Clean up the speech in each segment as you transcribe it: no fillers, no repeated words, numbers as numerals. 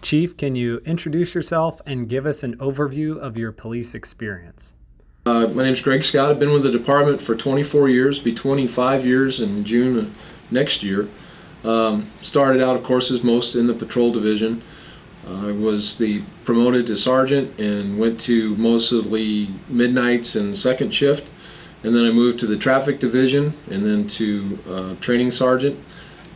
Chief, can you introduce yourself and give us an overview of your police experience? My name is Greg Scott. I've been with the department for 24 years, be 25 years in June of next year. Started out, of course, as most in the patrol division. I was promoted to sergeant and went to mostly midnights and second shift. And then I moved to the traffic division and then to training sergeant.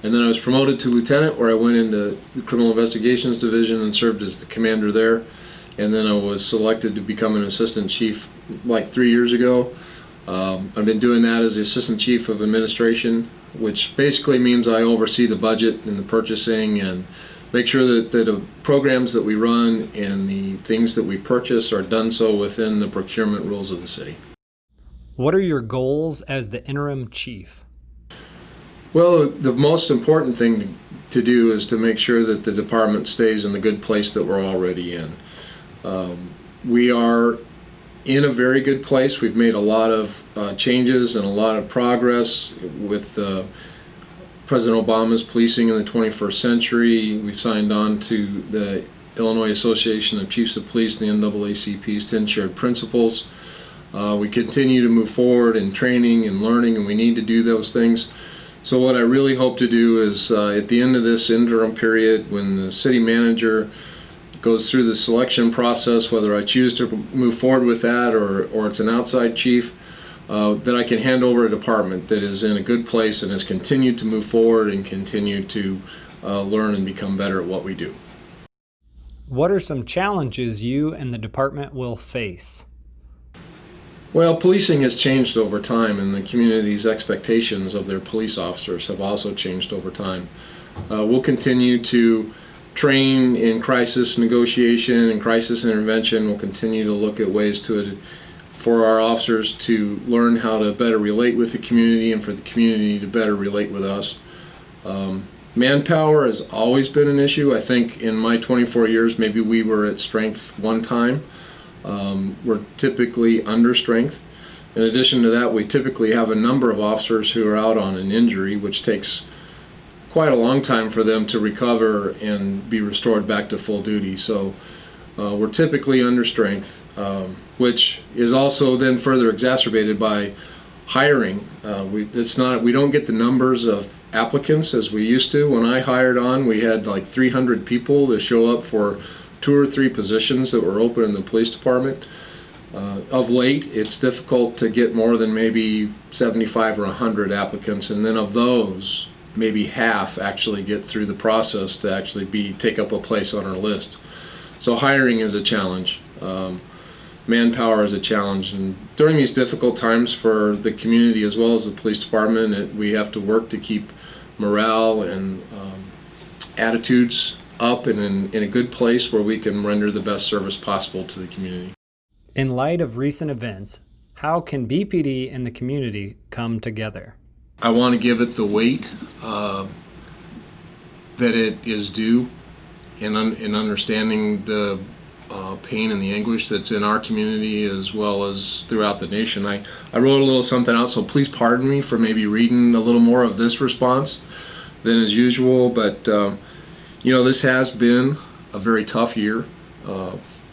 And then I was promoted to lieutenant, where I went into the criminal investigations division and served as the commander there. And then I was selected to become an assistant chief like 3 years ago. I've been doing that as the assistant chief of administration, which basically means I oversee the budget and the purchasing and make sure that the programs that we run and the things that we purchase are done so within the procurement rules of the city. What are your goals as the interim chief? Well, the most important thing to do is to make sure that the department stays in the good place that we're already in. We are in a very good place. We've made a lot of changes and a lot of progress with President Obama's policing in the 21st century. We've signed on to the Illinois Association of Chiefs of Police and the NAACP's 10 shared principles. We continue to move forward in training and learning, and we need to do those things. So what I really hope to do is at the end of this interim period, when the city manager goes through the selection process, whether I choose to move forward with that or it's an outside chief, that I can hand over a department that is in a good place and has continued to move forward and continue to learn and become better at what we do. What are some challenges you and the department will face? Well, policing has changed over time, and the community's expectations of their police officers have also changed over time. We'll continue to train in crisis negotiation and crisis intervention. We'll continue to look at ways for our officers to learn how to better relate with the community and for the community to better relate with us. Manpower has always been an issue. I think in my 24 years, maybe we were at strength one time. We're typically under strength. In addition to that, we typically have a number of officers who are out on an injury, which takes quite a long time for them to recover and be restored back to full duty. So we're typically under strength, which is also then further exacerbated by hiring. We don't get the numbers of applicants as we used to. When I hired on, we had like 300 people to show up for 2 or 3 positions that were open in the police department. Of late, it's difficult to get more than maybe 75 or 100 applicants, and then of those, maybe half actually get through the process to actually take up a place on our list. So hiring is a challenge. Manpower is a challenge, and during these difficult times for the community as well as the police department, we have to work to keep morale and attitudes up and in a good place where we can render the best service possible to the community. In light of recent events, how can BPD and the community come together? I want to give it the weight that it is due in understanding the pain and the anguish that's in our community as well as throughout the nation. I wrote a little something out, so please pardon me for maybe reading a little more of this response than as usual, but this has been a very tough year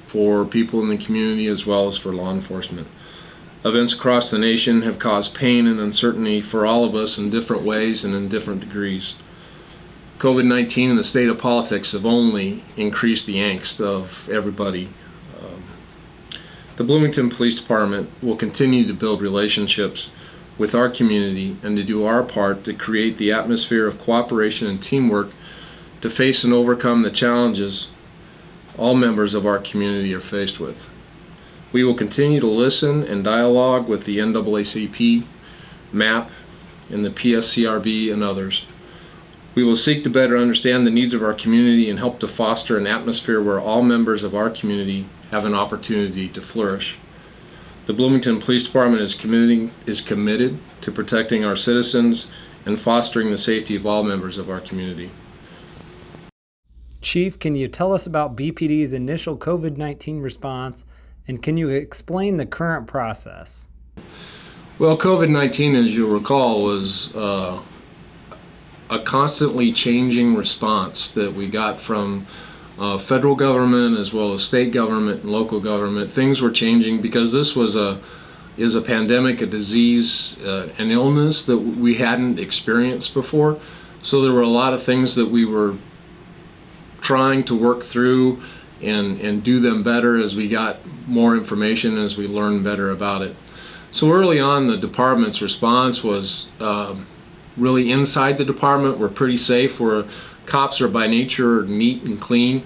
for people in the community as well as for law enforcement. Events across the nation have caused pain and uncertainty for all of us in different ways and in different degrees. COVID-19 and the state of politics have only increased the angst of everybody. The Bloomington Police Department will continue to build relationships with our community and to do our part to create the atmosphere of cooperation and teamwork to face and overcome the challenges all members of our community are faced with. We will continue to listen and dialogue with the NAACP, MAP, and the PSCRB and others. We will seek to better understand the needs of our community and help to foster an atmosphere where all members of our community have an opportunity to flourish. The Bloomington Police Department is committed to protecting our citizens and fostering the safety of all members of our community. Chief, can you tell us about BPD's initial COVID-19 response, and can you explain the current process? Well, COVID-19, as you'll recall, was a constantly changing response that we got from federal government as well as state government and local government. Things were changing because this was is a pandemic, a disease, an illness that we hadn't experienced before. So there were a lot of things that we were trying to work through and do them better as we got more information, as we learned better about it. So early on, the department's response was really inside the department. We're pretty safe. Cops are by nature neat and clean.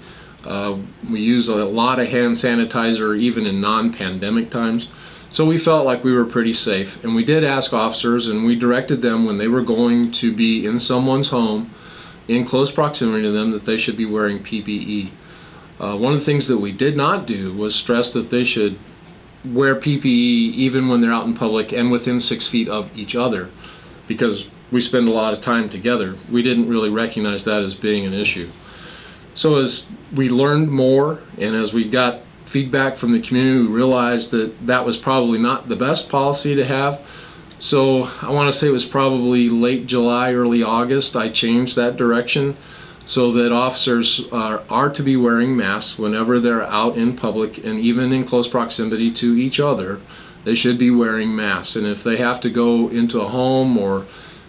We use a lot of hand sanitizer even in non-pandemic times. So we felt like we were pretty safe. And we did ask officers, and we directed them when they were going to be in someone's home in close proximity to them that they should be wearing PPE. One of the things that we did not do was stress that they should wear PPE even when they're out in public and within 6 feet of each other, because we spend a lot of time together. We didn't really recognize that as being an issue. So as we learned more and as we got feedback from the community, we realized that that was probably not the best policy to have. So I want to say it was probably late July, early August, I changed that direction so that officers are to be wearing masks whenever they're out in public and even in close proximity to each other. They should be wearing masks. And if they have to go into a home or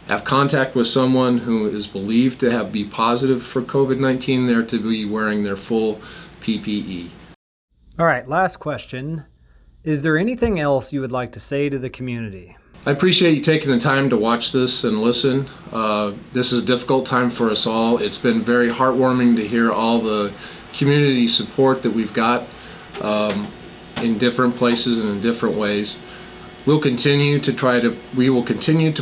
have contact with someone who is believed to be positive for COVID-19, they're to be wearing their full PPE. All right, last question. Is there anything else you would like to say to the community? I appreciate you taking the time to watch this and listen. This is a difficult time for us all. It's been very heartwarming to hear all the community support that we've got in different places and in different ways. We will continue to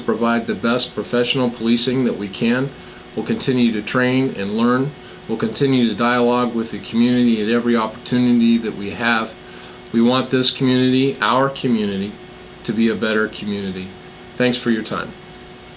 provide the best professional policing that we can. We'll continue to train and learn. We'll continue to dialogue with the community at every opportunity that we have. We want this community, our community, to be a better community. Thanks for your time.